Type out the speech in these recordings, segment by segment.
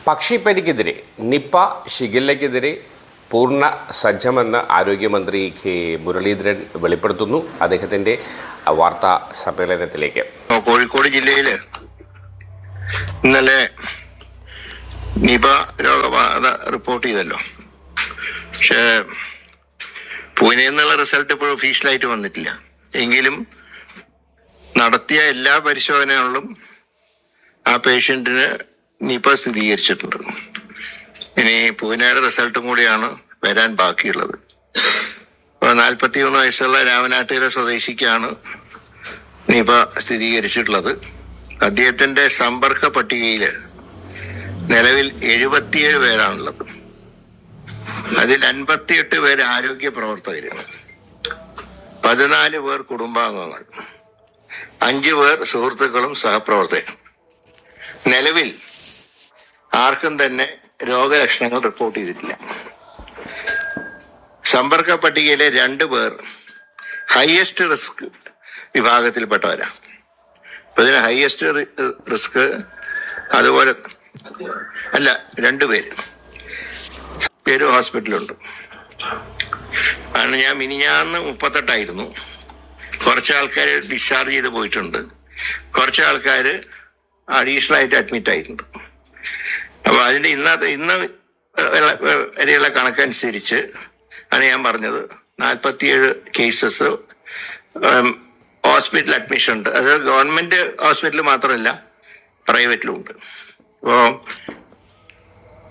പക്ഷിപ്പനിക്കെതിരെ Nipah ഷിഗല്ലയ്ക്കെതിരെ പൂർണ്ണ സജ്ജമെന്ന് ആരോഗ്യമന്ത്രി K Muraleedharan വെളിപ്പെടുത്തുന്നു. അദ്ദേഹത്തിൻ്റെ വാർത്താ സമ്മേളനത്തിലേക്ക്. കോഴിക്കോട് ജില്ലയിൽ ഇന്നലെ നിപ രോഗബാധ റിപ്പോർട്ട് ചെയ്തല്ലോ. പക്ഷേ പൂനെയിൽ നിന്നുള്ള റിസൾട്ട് ഇപ്പോൾ ഒഫീഷ്യലായിട്ട് വന്നിട്ടില്ല. എങ്കിലും നടത്തിയ എല്ലാ പരിശോധനകളിലും ആ പേഷ്യൻറ്റിന് നിപ സ്ഥിരീകരിച്ചിട്ടുണ്ട്. ഇനി പൂനെയുടെ റിസൾട്ടും കൂടിയാണ് വരാൻ ബാക്കിയുള്ളത്. 41 വയസ്സുള്ള രാമനാട്ടുകര സ്വദേശിക്കാണ് നിപ സ്ഥിരീകരിച്ചിട്ടുള്ളത്. അദ്ദേഹത്തിന്റെ സമ്പർക്ക പട്ടികയിൽ നിലവിൽ 77 പേരാണുള്ളത്. അതിൽ 58 പേര് ആരോഗ്യ പ്രവർത്തകരാണ്, 14 പേർ കുടുംബാംഗങ്ങൾ, 5 പേർ സുഹൃത്തുക്കളും സഹപ്രവർത്തകരും. നിലവിൽ ആർക്കും തന്നെ രോഗലക്ഷണങ്ങൾ റിപ്പോർട്ട് ചെയ്തിട്ടില്ല. സമ്പർക്ക പട്ടികയിലെ 2 പേർ ഹയസ്റ്റ് റിസ്ക് വിഭാഗത്തിൽപ്പെട്ടവരാണ്. അപ്പൊ ഇതിന് ഹയസ്റ്റ് റിസ്ക് അതുപോലെ അല്ല, 2 പേര് ഹോസ്പിറ്റലുണ്ട്. കാരണം ഞാൻ മിനിഞ്ഞാന്ന് 38 കുറച്ച് ആൾക്കാർ ഡിസ്ചാർജ് ചെയ്ത് പോയിട്ടുണ്ട്, കുറച്ച് ആൾക്കാർ അഡീഷണൽ ആയിട്ട് അഡ്മിറ്റ് ആയിട്ടുണ്ട്. അപ്പൊ അതിന്റെ ഇന്ന് വരെയുള്ള കണക്കനുസരിച്ച് ആണ് ഞാൻ പറഞ്ഞത് 47 കേസസ് ഹോസ്പിറ്റൽ അഡ്മിഷൻ ഉണ്ട്. അത് ഗവൺമെന്റ് ഹോസ്പിറ്റൽ മാത്രമല്ല, പ്രൈവറ്റിലും ഉണ്ട്. അപ്പോൾ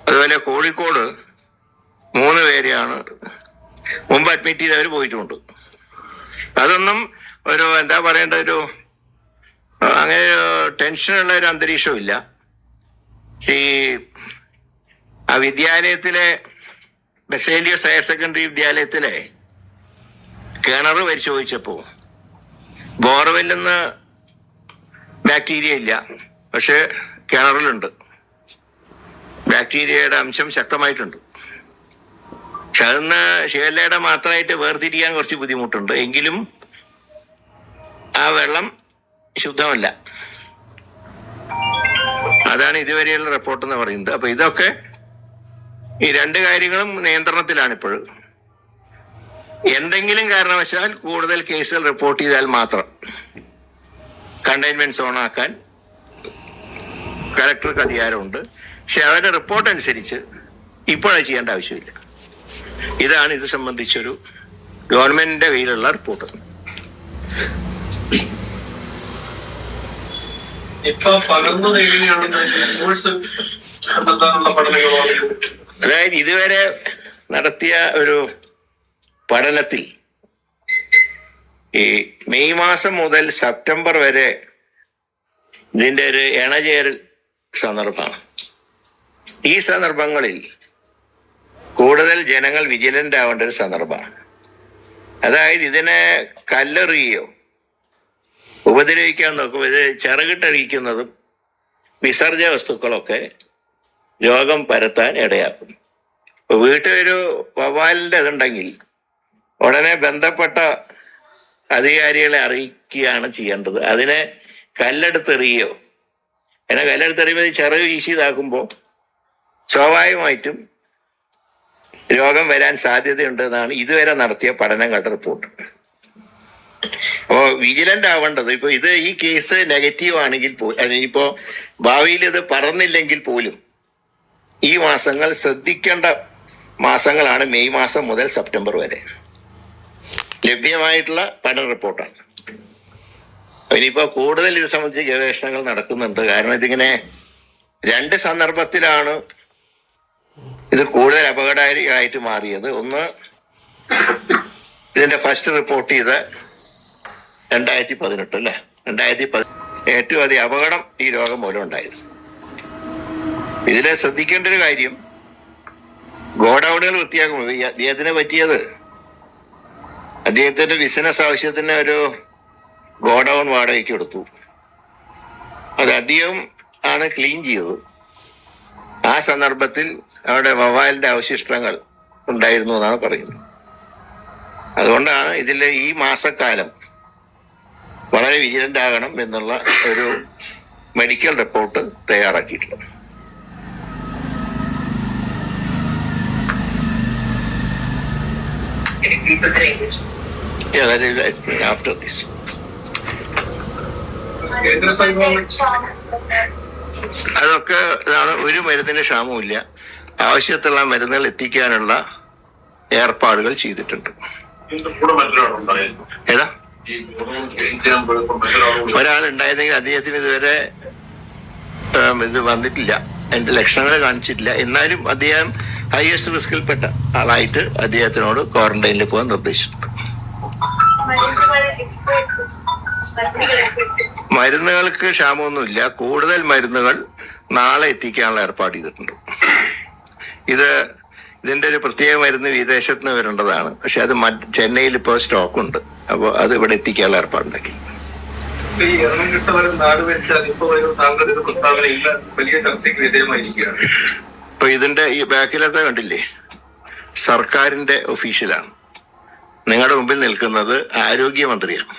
അതുപോലെ കോഴിക്കോട് 3 പേരെയാണ് മുമ്പ് അഡ്മിറ്റ് ചെയ്തവർ പോയിട്ടുമുണ്ട്. അതൊന്നും ഒരു എന്താ പറയേണ്ട ഒരു അങ്ങനെ ടെൻഷനുള്ള ഒരു അന്തരീക്ഷമില്ല. ഈ ആ വിദ്യാലയത്തിലെ ബസേലിയസ് ഹയർ സെക്കൻഡറി വിദ്യാലയത്തിലെ കിണർ പരിശോധിച്ചപ്പോൾ ബോർവെല്ലിൽ നിന്ന് ബാക്ടീരിയ ഇല്ല, പക്ഷെ കിണറിലുണ്ട്. ബാക്ടീരിയയുടെ അംശം ശക്തമായിട്ടുണ്ട്. പക്ഷെ അതൊന്ന് ഷിഗല്ലയുടെ മാത്രമായിട്ട് വേർതിരിക്കാൻ കുറച്ച് ബുദ്ധിമുട്ടുണ്ട്. എങ്കിലും ആ വെള്ളം ശുദ്ധമല്ല. അതാണ് ഇതുവരെയുള്ള റിപ്പോർട്ട് എന്ന് പറയുന്നത്. അപ്പൊ ഇതൊക്കെ ഈ 2 കാര്യങ്ങളും നിയന്ത്രണത്തിലാണ് ഇപ്പോൾ. എന്തെങ്കിലും കാരണവശാൽ കൂടുതൽ കേസുകൾ റിപ്പോർട്ട് ചെയ്താൽ മാത്രം കണ്ടെയ്ൻമെന്റ് സോൺ ആക്കാൻ കലക്ടർക്ക് അധികാരമുണ്ട്. പക്ഷെ അവരുടെ റിപ്പോർട്ട് അനുസരിച്ച് ഇപ്പോഴത് ചെയ്യേണ്ട ആവശ്യമില്ല. ഇതാണ് ഇത് സംബന്ധിച്ചൊരു ഗവൺമെന്റിന്റെ കയ്യിലുള്ള റിപ്പോർട്ട്. അതായത് ഇതുവരെ നടത്തിയ ഒരു പഠനത്തിൽ ഈ മെയ് മാസം മുതൽ സെപ്റ്റംബർ വരെ ഇതിന്റെ ഒരു ഇണചേരൽ സന്ദർഭമാണ്. ഈ സന്ദർഭങ്ങളിൽ കൂടുതൽ ജനങ്ങൾ വിജിലന്റ് ആവേണ്ട ഒരു സന്ദർഭമാണ്. അതായത് ഇതിനെ കല്ലെറിയോ ഉപദ്രവിക്കാൻ നോക്കുമ്പോൾ ഇത് ചിറകിട്ടടിക്കുന്നതും വിസർജ്യ വസ്തുക്കളൊക്കെ രോഗം പരത്താൻ ഇടയാക്കും. ഇപ്പൊ വീട്ടിലൊരു വവ്വാലിന്റെ ഇതുണ്ടെങ്കിൽ ഉടനെ ബന്ധപ്പെട്ട അധികാരികളെ അറിയിക്കുകയാണ് ചെയ്യേണ്ടത്. അതിനെ കല്ലെടുത്തെറിയോ, അതിനെ കല്ലെടുത്തെറിയുമ്പോൾ ചിറക് വീശി ഇതാക്കുമ്പോൾ സ്വാഭാവികമായിട്ടും രോഗം വരാൻ സാധ്യതയുണ്ടെന്നാണ് ഇതുവരെ നടത്തിയ പഠനങ്ങളുടെ റിപ്പോർട്ട്. അപ്പോൾ വിജിലന്റ് ആവേണ്ടത് ഇപ്പൊ ഈ കേസ് നെഗറ്റീവ് ആണെങ്കിൽ ഇപ്പോ ഭാവിയിൽ ഇത് പറന്നില്ലെങ്കിൽ പോലും ഈ മാസങ്ങൾ ശ്രദ്ധിക്കേണ്ട മാസങ്ങളാണ്. മെയ് മാസം മുതൽ സെപ്റ്റംബർ വരെ ലഭ്യമായിട്ടുള്ള പഠന റിപ്പോർട്ടാണ്. ഇനിയിപ്പോ കൂടുതൽ ഇത് സംബന്ധിച്ച് ഗവേഷണങ്ങൾ നടക്കുന്നുണ്ട്. കാരണം ഇതിങ്ങനെ 2 സന്ദർഭത്തിലാണ് ഇത് കൂടുതൽ അപകടകാരിയായിട്ട് മാറിയത്. ഒന്ന്, ഇതിന്റെ ഫസ്റ്റ് റിപ്പോർട്ട് ചെയ്ത 2018 അല്ലേ, 2010 ഏറ്റവും അധികം അപകടം ഈ രോഗം മൂലം ഉണ്ടായത്. ഇതിലെ ശ്രദ്ധിക്കേണ്ട ഒരു കാര്യം, ഗോഡൌണുകൾ വൃത്തിയാക്കുമ്പോൾ അദ്ദേഹത്തിന് പറ്റിയത് അദ്ദേഹത്തിന്റെ ബിസിനസ് ആവശ്യത്തിന് ഒരു ഗോഡൌൺ വാടകയ്ക്ക് കൊടുത്തു. അത് അദ്ദേഹം ആണ് ക്ലീൻ ചെയ്തത്. ആ സന്ദർഭത്തിൽ അവിടെ വവ്വാലിന്റെ അവശിഷ്ടങ്ങൾ ഉണ്ടായിരുന്നു എന്നാണ് പറയുന്നത്. അതുകൊണ്ടാണ് ഇതിലെ ഈ മാസക്കാലം വളരെ വിജിലന്റ് ആകണം എന്നുള്ള ഒരു മെഡിക്കൽ റിപ്പോർട്ട് തയ്യാറാക്കിയിട്ടുള്ളത്. Yeah, that is after this. അതൊക്കെ ഇതാണ്. ഒരു മരുന്നിന് ക്ഷാമമില്ല. ആവശ്യത്തിലുള്ള മരുന്നുകൾ എത്തിക്കാനുള്ള ഏർപ്പാടുകൾ ചെയ്തിട്ടുണ്ട്. ഏതാ ഒരാളുണ്ടായിരുന്നെങ്കിൽ അദ്ദേഹത്തിന് ഇതുവരെ ഇത് വന്നിട്ടില്ല, എന്റെ ലക്ഷണങ്ങൾ കാണിച്ചിട്ടില്ല. എന്നാലും അദ്ദേഹം ഹയസ്റ്റ് റിസ്കിൽപ്പെട്ട ആളായിട്ട് അദ്ദേഹത്തിനോട് ക്വാറന്റൈനിൽ പോകാൻ നിർദ്ദേശിച്ചിട്ടുണ്ട്. മരുന്നുകൾക്ക് ക്ഷാമമൊന്നുമില്ല. കൂടുതൽ മരുന്നുകൾ നാളെ എത്തിക്കാനുള്ള ഏർപ്പാട് ചെയ്തിട്ടുണ്ട്. ഇതിന്റെ ഒരു പ്രത്യേക മരുന്ന് വിദേശത്ത് നിന്ന് വരേണ്ടതാണ്. പക്ഷെ അത് ചെന്നൈയിൽ ഇപ്പോൾ സ്റ്റോക്ക് ഉണ്ട്. അപ്പോൾ അത് ഇവിടെ എത്തിക്കാനുള്ള ഏർപ്പാടുണ്ടാക്കി. ഇപ്പൊ ഇതിന്റെ ഈ ബാക്കിലത്തെ കണ്ടില്ലേ, സർക്കാരിന്റെ ഒഫീഷ്യലാണ്. നിങ്ങളുടെ മുമ്പിൽ നിൽക്കുന്നത് ആരോഗ്യമന്ത്രിയാണ്.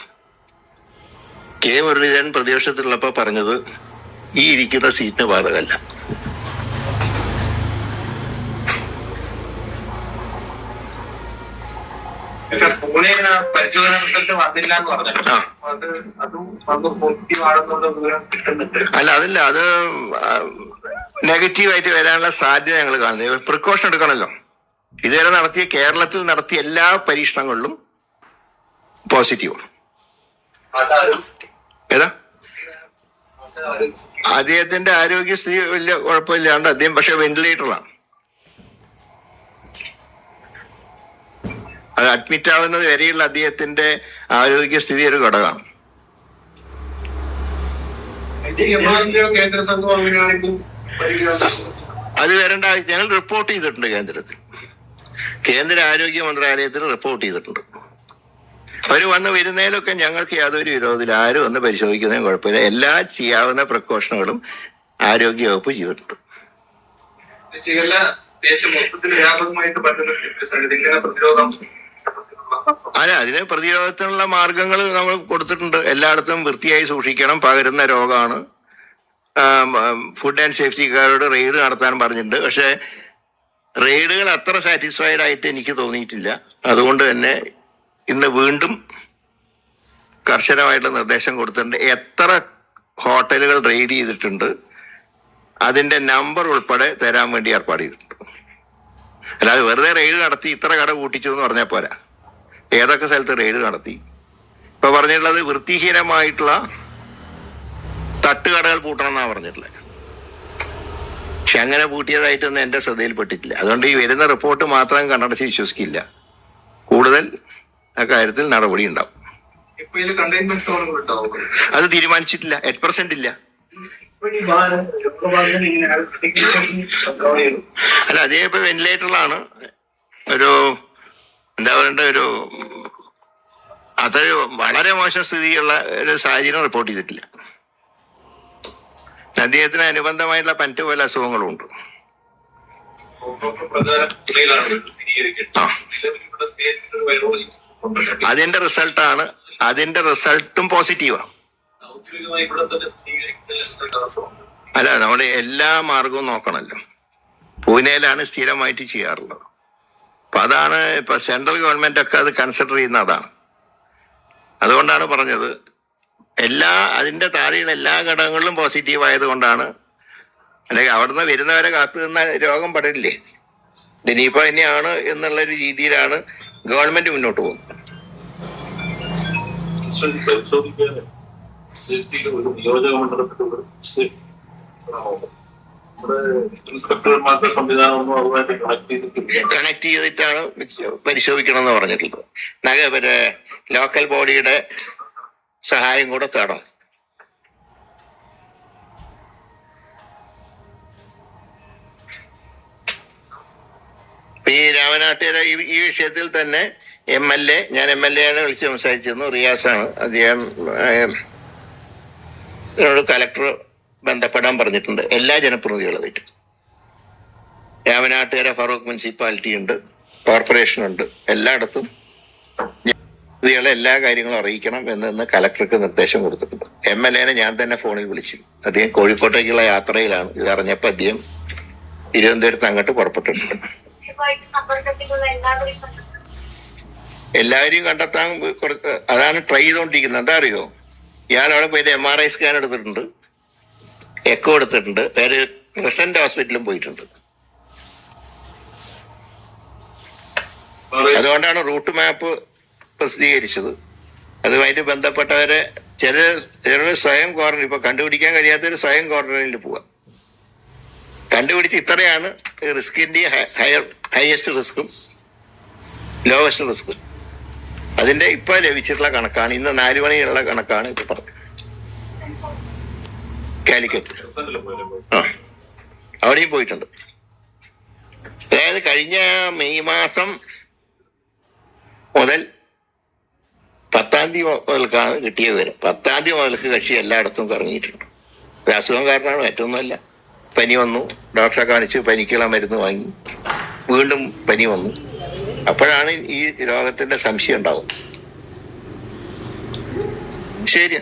കെ മുരളീധരൻ പ്രതിപക്ഷത്തിലുള്ളപ്പോ പറഞ്ഞത് ഈ ഇരിക്കുന്ന സീറ്റിന് ബാധകമല്ല. അല്ല, അതല്ല, അത് നെഗറ്റീവായിട്ട് വരാനുള്ള സാധ്യത ഞങ്ങൾ കാണുന്നത്. പ്രിക്കോഷൻ എടുക്കണമല്ലോ. ഇതുവരെ കേരളത്തിൽ നടത്തിയ എല്ലാ പരീക്ഷണങ്ങളിലും പോസിറ്റീവാണ്. ഏതാ അദ്ദേഹത്തിന്റെ ആരോഗ്യസ്ഥിതി വലിയ കുഴപ്പമില്ലാണ്ട് അദ്ദേഹം പക്ഷെ വെന്റിലേറ്ററിലാണ്. അത് അഡ്മിറ്റ് ആവുന്നത് വരെയുള്ള അദ്ദേഹത്തിന്റെ ആരോഗ്യസ്ഥിതി ഒരു ഘടകമാണ്. അത് വരേണ്ട, ഞങ്ങൾ റിപ്പോർട്ട് ചെയ്തിട്ടുണ്ട് കേന്ദ്രത്തിൽ. കേന്ദ്ര ആരോഗ്യ മന്ത്രാലയത്തിൽ റിപ്പോർട്ട് ചെയ്തിട്ടുണ്ട്. അവർ വന്ന് വരുന്നതിലൊക്കെ ഞങ്ങൾക്ക് യാതൊരു വിരോധമില്ല. ആരും വന്ന് പരിശോധിക്കുന്നതിനും കുഴപ്പമില്ല. എല്ലാ ചെയ്യാവുന്ന പ്രിക്കോഷനുകളും ആരോഗ്യ വകുപ്പ് ചെയ്തിട്ടുണ്ട്. അല്ല, അതിന് പ്രതിരോധത്തിനുള്ള മാർഗങ്ങൾ നമ്മൾ കൊടുത്തിട്ടുണ്ട്. എല്ലായിടത്തും വൃത്തിയായി സൂക്ഷിക്കണം. പകരുന്ന രോഗമാണ്. ഫുഡ് ആൻഡ് സേഫ്റ്റിക്കാരോട് റെയ്ഡ് നടത്താൻ പറഞ്ഞിട്ടുണ്ട്. പക്ഷെ റെയ്ഡുകൾ അത്ര സാറ്റിസ്ഫൈഡ് ആയിട്ട് എനിക്ക് തോന്നിയിട്ടില്ല. അതുകൊണ്ട് തന്നെ ഇന്ന് വീണ്ടും കർശനമായിട്ടുള്ള നിർദ്ദേശം കൊടുത്തിട്ടുണ്ട്. എത്ര ഹോട്ടലുകൾ റെയ്ഡ് ചെയ്തിട്ടുണ്ട് അതിന്റെ നമ്പർ ഉൾപ്പെടെ തരാൻ വേണ്ടി ഏർപ്പാട് ചെയ്തിട്ടുണ്ട്. അല്ലാതെ വെറുതെ റെയ്ഡ് നടത്തി ഇത്ര കട കൂട്ടിച്ചു എന്ന് പറഞ്ഞാൽ പോരാ. ഏതൊക്കെ സ്ഥലത്ത് റെയ്ഡ് നടത്തി. ഇപ്പൊ പറഞ്ഞിട്ടുള്ളത് വൃത്തിഹീനമായിട്ടുള്ള തട്ടുകടകൾ പൂട്ടണം എന്നാണ് പറഞ്ഞിട്ടുള്ളത്. പക്ഷെ അങ്ങനെ പൂട്ടിയതായിട്ടൊന്നും എന്റെ ശ്രദ്ധയിൽപ്പെട്ടിട്ടില്ല. അതുകൊണ്ട് ഈ വരുന്ന റിപ്പോർട്ട് മാത്രം കണ്ണടച്ച് വിശ്വസിക്കില്ല. കൂടുതൽ അക്കാര്യത്തിൽ നടപടി ഉണ്ടാവും. അത് തീരുമാനിച്ചിട്ടില്ല. 8% ഇല്ല. അല്ല, അതേ ഇപ്പൊ വെന്റിലേറ്ററിലാണ്. ഒരു എന്താ പറയണ്ട, അതൊരു വളരെ മോശം സ്ഥിതിയുള്ള ഒരു സാഹചര്യം റിപ്പോർട്ട് ചെയ്തിട്ടില്ല. അദ്ദേഹത്തിന് അനുബന്ധമായിട്ടുള്ള പറ്റു പോലെ അസുഖങ്ങളും ഉണ്ട്. അതിന്റെ റിസൾട്ടും പോസിറ്റീവാണ്. അല്ല, നമ്മുടെ എല്ലാ മാർഗവും നോക്കണമല്ലോ. പൂനെയിലാണ് സ്ഥിരമായിട്ട് ചെയ്യാറുള്ളത്. അപ്പൊ അതാണ് ഇപ്പൊ സെൻട്രൽ ഗവൺമെന്റ് ഒക്കെ അത് കൺസിഡർ ചെയ്യുന്ന അതാണ്. അതുകൊണ്ടാണ് പറഞ്ഞത് അതിന്റെ താഴെയുള്ള എല്ലാ ഘടകങ്ങളിലും പോസിറ്റീവ് ആയത് കൊണ്ടാണ്. അല്ലെങ്കിൽ അവിടുന്ന് വരുന്നവരെ കാത്തു നിന്ന രോഗം പടരില്ലേ. ഇനിയിപ്പോ തന്നെയാണ് എന്നുള്ളൊരു രീതിയിലാണ് ഗവൺമെന്റ് മുന്നോട്ട് പോകുന്നത്. കണക്ട് ചെയ്തിട്ടാണ് പരിശോധിക്കണം എന്ന് പറഞ്ഞിട്ടുള്ളത്. ലോക്കൽ ബോഡിയുടെ സഹായം കൂടെ തേടണം. ഈ രാമനാട്ടുകര ഈ വിഷയത്തിൽ തന്നെ ഞാൻ എം എൽ എ ആണ് വിളിച്ച് സംസാരിച്ചിരുന്നു. റിയാസാണ്. അദ്ദേഹം കലക്ടർ ബന്ധപ്പെടാൻ പറഞ്ഞിട്ടുണ്ട്. എല്ലാ ജനപ്രതിനിധികളുമായിട്ട്. രാമനാട്ടുകര ഫറൂഖ് മുനിസിപ്പാലിറ്റി ഉണ്ട്, കോർപ്പറേഷൻ ഉണ്ട്. എല്ലായിടത്തും ജനപ്രതിനിധികളെ എല്ലാ കാര്യങ്ങളും അറിയിക്കണം എന്ന് കലക്ടർക്ക് നിർദ്ദേശം കൊടുത്തിട്ടുണ്ട്. എം എൽ എനെ ഞാൻ തന്നെ ഫോണിൽ വിളിച്ചു. അദ്ദേഹം കോഴിക്കോട്ടേക്കുള്ള യാത്രയിലാണ്. ഇതറിഞ്ഞപ്പോൾ അദ്ദേഹം തിരുവനന്തപുരത്ത് അങ്ങോട്ട് പുറപ്പെട്ടിട്ടുണ്ട്. എല്ലാവരെയും കണ്ടെത്താൻ അതാണ് ട്രൈ ചെയ്തുകൊണ്ടിരിക്കുന്നത്. എന്താ അറിയോ, ഇയാൾ അവിടെ പോയിട്ട് MRI സ്കാൻ എടുത്തിട്ടുണ്ട്, എക്കോ എടുത്തിട്ടുണ്ട്, വേറെ ക്രിസന്റ് ഹോസ്പിറ്റലും പോയിട്ടുണ്ട്. അതുകൊണ്ടാണ് റൂട്ട് മാപ്പ് പ്രസിദ്ധീകരിച്ചത്. അതുമായിട്ട് ബന്ധപ്പെട്ടവരെ ചിലർ സ്വയം ക്വാറന്റൈൻ, ഇപ്പൊ കണ്ടുപിടിക്കാൻ കഴിയാത്തവർ സ്വയം ക്വാറന്റൈനിൽ പോവാം. കണ്ടുപിടിച്ച് ഇത്രയാണ് റിസ്കിന്റെ ഹയസ്റ്റ് റിസ്കും ലോവസ്റ്റ് റിസ്കും. അതിന്റെ ഇപ്പൊ ലഭിച്ചിട്ടുള്ള കണക്കാണ്, ഇന്ന് 4 മണിയുള്ള കണക്കാണ് ഇപ്പൊ പറഞ്ഞത്. കാലിക്കറ്റ് അവിടെയും പോയിട്ടുണ്ട്. അതായത് കഴിഞ്ഞ മെയ് മാസം മുതൽ 10-ാം തീയതി മുതൽക്കാണ് കിട്ടിയ വിവരം. 10-ാം തീയതി മുതൽക്ക് കക്ഷി എല്ലായിടത്തും കറങ്ങിയിട്ടുണ്ട്. ഇത് അസുഖം കാരണമാണ്, മറ്റൊന്നുമല്ല. പനി വന്നു, ഡോക്ടറെ കാണിച്ച് പനിക്കുള്ള മരുന്ന് വാങ്ങി, വീണ്ടും പനി വന്നു. അപ്പോഴാണ് ഈ രോഗത്തിന്റെ സംശയം ഉണ്ടാകുന്നത്. ശരി.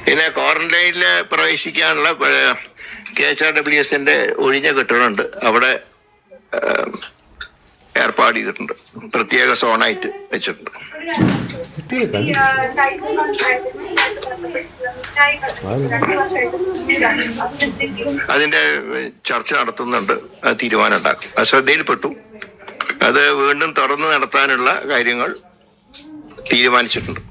പിന്നെ ക്വാറന്റൈനിൽ പ്രവേശിക്കാനുള്ള KHRWSന്റെ ഒഴിഞ്ഞ കെട്ടിടമുണ്ട്, അവിടെ ഏർപ്പാട് ചെയ്തിട്ടുണ്ട്, പ്രത്യേക സോണായിട്ട് വെച്ചിട്ടുണ്ട്. അതിന്റെ ചർച്ച നടത്തുന്നുണ്ട്, അത് തീരുമാനം ഉണ്ടാക്കും. അത് ശ്രദ്ധയിൽപ്പെട്ടു. അത് വീണ്ടും തുറന്നു നടത്താനുള്ള കാര്യങ്ങൾ തീരുമാനിച്ചിട്ടുണ്ട്.